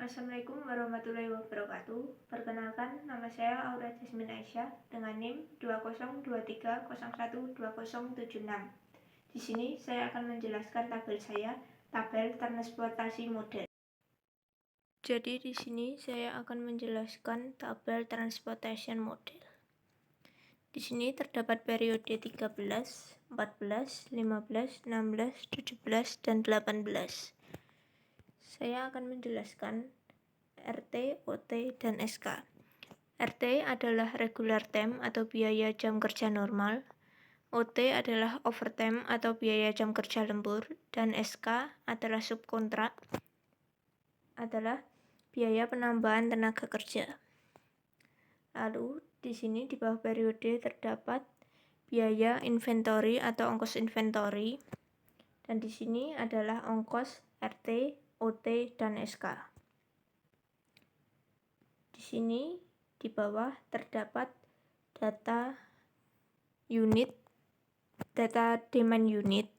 Assalamualaikum warahmatullahi wabarakatuh. Perkenalkan, nama saya Aura Jasmine Aisyah dengan NIM 2023012076. Di sini saya akan menjelaskan tabel saya, tabel transportasi model. Jadi di sini saya akan menjelaskan tabel transportation model. Di sini terdapat periode 13, 14, 15, 16, 17, dan 18. Saya akan menjelaskan RT, OT, dan SK. RT adalah regular time atau biaya jam kerja normal, OT adalah overtime atau biaya jam kerja lembur, dan SK adalah subkontrak, adalah biaya penambahan tenaga kerja. Lalu di sini di bawah periode terdapat biaya inventory atau ongkos inventory, dan di sini adalah ongkos RT, OT, dan SK. Di sini di bawah terdapat data unit, data demand unit.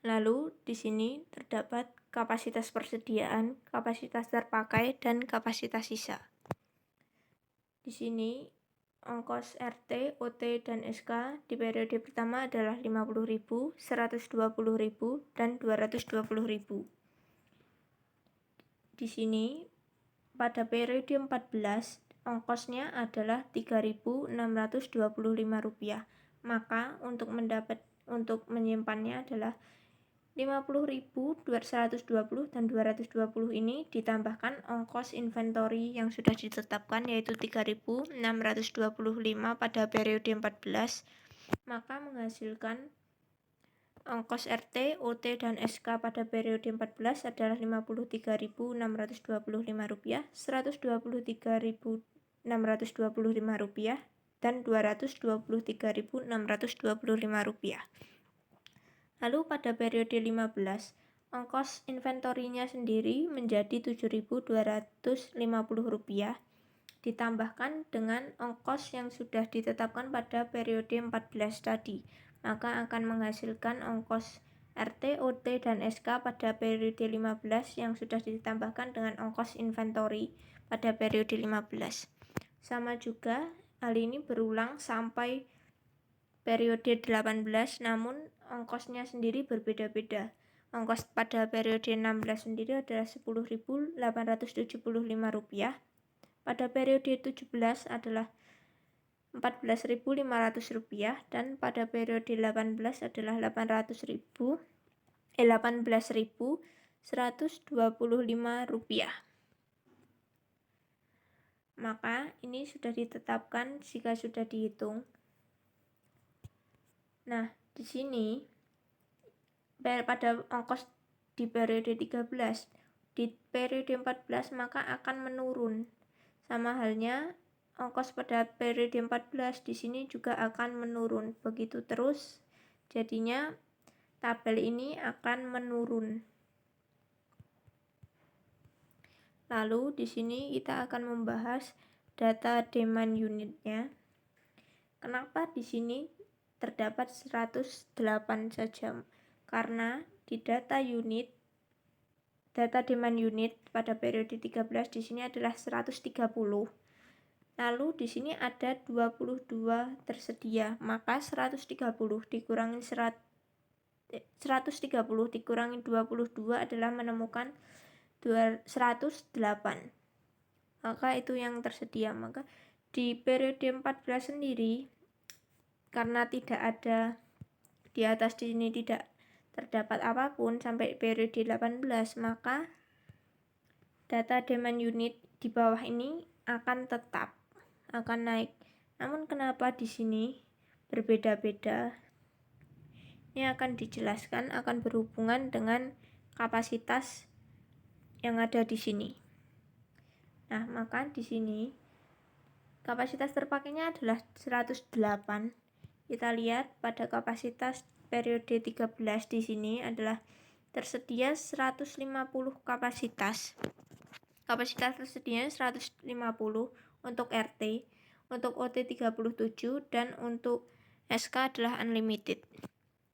Lalu di sini terdapat kapasitas persediaan, kapasitas terpakai, dan kapasitas sisa. Di sini ongkos RT, OT, dan SK di periode pertama adalah 50.000, 120.000, dan 220.000. Di sini pada periode 14 ongkosnya adalah Rp3.625. Maka untuk menyimpannya adalah 50.120 dan 220 ini ditambahkan ongkos inventory yang sudah ditetapkan yaitu 3.625 pada periode 14, maka menghasilkan ongkos RT, OT, dan SK pada periode 14 adalah Rp53.625, Rp123.625, dan Rp223.625. Lalu pada periode 15, ongkos inventorinya sendiri menjadi Rp7.250, ditambahkan dengan ongkos yang sudah ditetapkan pada periode 14 tadi, maka akan menghasilkan ongkos RT, OT, dan SK pada periode 15 yang sudah ditambahkan dengan ongkos inventory pada periode 15. Sama juga, hal ini berulang sampai periode 18, namun ongkosnya sendiri berbeda-beda. Ongkos pada periode 16 sendiri adalah Rp10.875, pada periode 17 adalah Rp14.500, dan pada periode 18 adalah Rp18.125. Maka ini sudah ditetapkan jika sudah dihitung. Nah, di sini pada ongkos di periode 13, di periode 14 maka akan menurun. Sama halnya ongkos pada periode 14 di sini juga akan menurun. Begitu terus, jadinya tabel ini akan menurun. Lalu di sini kita akan membahas data demand unitnya. Kenapa di sini terdapat 108 saja? Karena di data demand unit pada periode 13 di sini adalah 130. Lalu di sini ada 22 tersedia, maka 130 dikurangi 22 adalah menemukan 108. Maka itu yang tersedia. Maka di periode 14 sendiri, karena tidak ada di atas di sini tidak terdapat apapun sampai periode 18, maka data demand unit di bawah ini akan tetap akan naik. Namun kenapa di sini berbeda-beda? Ini akan dijelaskan, akan berhubungan dengan kapasitas yang ada di sini. Nah, maka di sini kapasitas terpakainya adalah 108. Kita lihat pada kapasitas periode 13 di sini adalah tersedia 150 kapasitas. Kapasitas tersedianya 150 untuk RT, untuk OT 37, dan untuk SK adalah unlimited.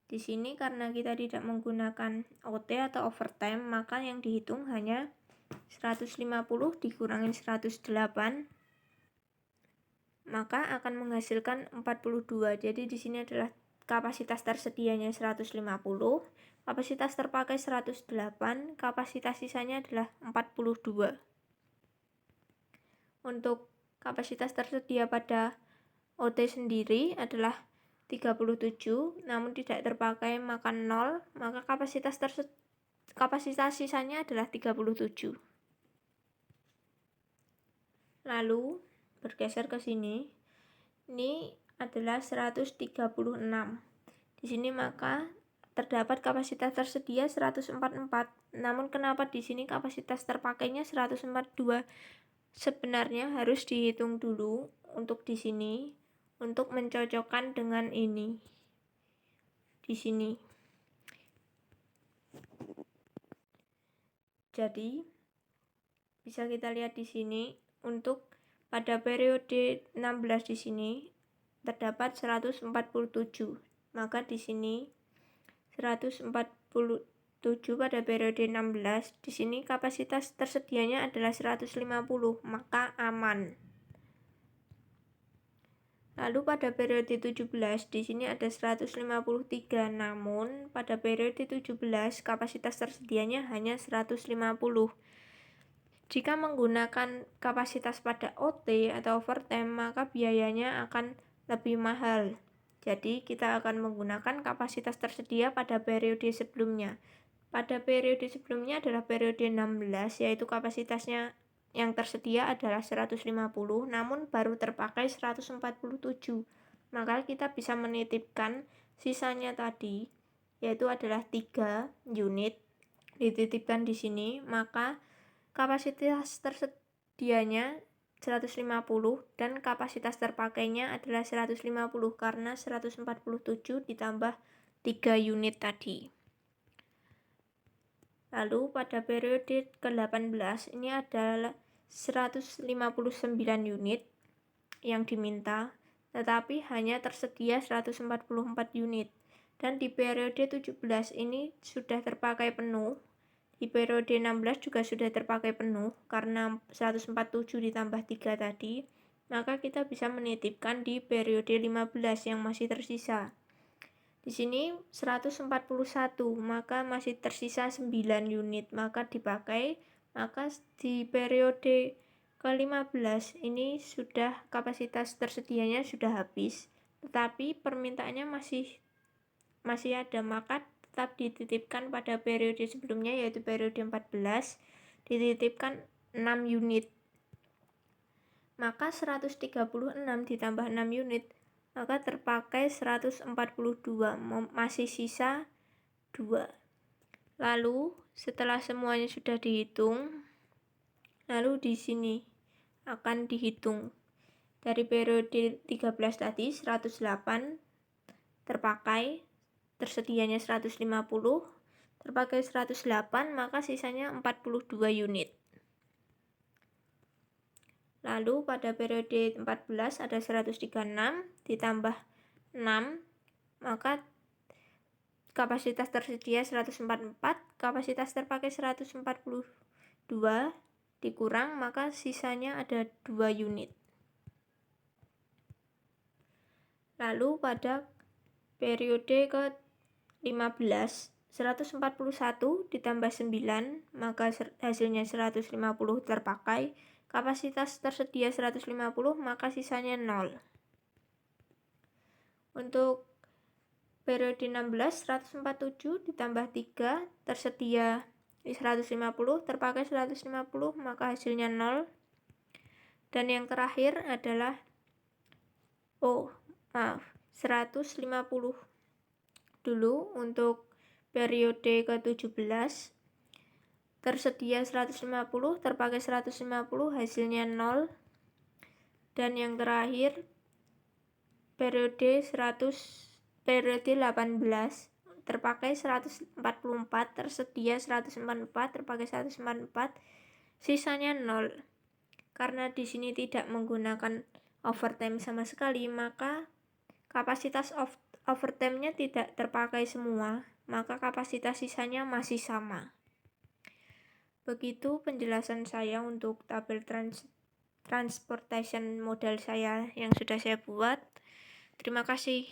Di sini karena kita tidak menggunakan OT atau overtime, maka yang dihitung hanya 150 dikurangin 108, maka akan menghasilkan 42. Jadi di sini adalah kapasitas tersedianya 150, kapasitas terpakai 108, kapasitas sisanya adalah 42. Untuk kapasitas tersedia pada OT sendiri adalah 37, namun tidak terpakai maka 0, maka kapasitas sisanya adalah 37. Lalu bergeser ke sini, ini adalah 136. Di sini maka terdapat kapasitas tersedia 144. Namun kenapa di sini kapasitas terpakainya 142? Sebenarnya harus dihitung dulu untuk di sini untuk mencocokkan dengan ini. Di sini. Jadi bisa kita lihat di sini untuk pada periode 16 di sini terdapat 147. Maka di sini 147 pada periode 16, di sini kapasitas tersedianya adalah 150, maka aman. Lalu pada periode 17 di sini ada 153, namun pada periode 17 kapasitas tersedianya hanya 150. Jika menggunakan kapasitas pada OT atau overtime, maka biayanya akan lebih mahal. Jadi kita akan menggunakan kapasitas tersedia pada periode sebelumnya. Pada periode sebelumnya adalah periode 16, yaitu kapasitasnya yang tersedia adalah 150, namun baru terpakai 147. Maka kita bisa menitipkan sisanya tadi, yaitu adalah 3 unit, dititipkan di sini, maka kapasitas tersedianya 150 dan kapasitas terpakainya adalah 150 karena 147 ditambah 3 unit tadi. Lalu pada periode ke-18 ini adalah 159 unit yang diminta, tetapi hanya tersedia 144 unit. Dan di periode 17 ini sudah terpakai penuh. Di periode 16 juga sudah terpakai penuh karena 147 ditambah 3 tadi, maka kita bisa menitipkan di periode 15 yang masih tersisa. Di sini 141, maka masih tersisa 9 unit, maka dipakai. Maka di periode ke-15 ini sudah kapasitas tersedianya sudah habis, tetapi permintaannya masih ada, maka tetap dititipkan pada periode sebelumnya, yaitu periode 14, dititipkan 6 unit. Maka 136 ditambah 6 unit, maka terpakai 142, masih sisa 2. Lalu setelah semuanya sudah dihitung, lalu di sini akan dihitung dari periode 13 tadi 108 terpakai, tersedianya 150, terpakai 108, maka sisanya 42 unit. Lalu pada periode 14 ada 136 ditambah 6, maka kapasitas tersedia 144, kapasitas terpakai 142 dikurang, maka sisanya ada 2 unit. Lalu pada periode ke-15, 141 ditambah 9, maka hasilnya 150 terpakai, kapasitas tersedia 150, maka sisanya 0. Untuk periode 16, 147 ditambah 3, tersedia 150, terpakai 150, maka hasilnya 0. Dan yang terakhir adalah 150 dulu. Untuk periode ke-17 tersedia 150, terpakai 150, hasilnya 0. Dan yang terakhir periode 18, terpakai 144, tersedia 144, terpakai 144, sisanya 0. Karena di sini tidak menggunakan overtime sama sekali, maka kapasitas overtime-nya tidak terpakai semua, maka kapasitas sisanya masih sama. Begitu penjelasan saya untuk tabel transportation modal saya yang sudah saya buat. Terima kasih.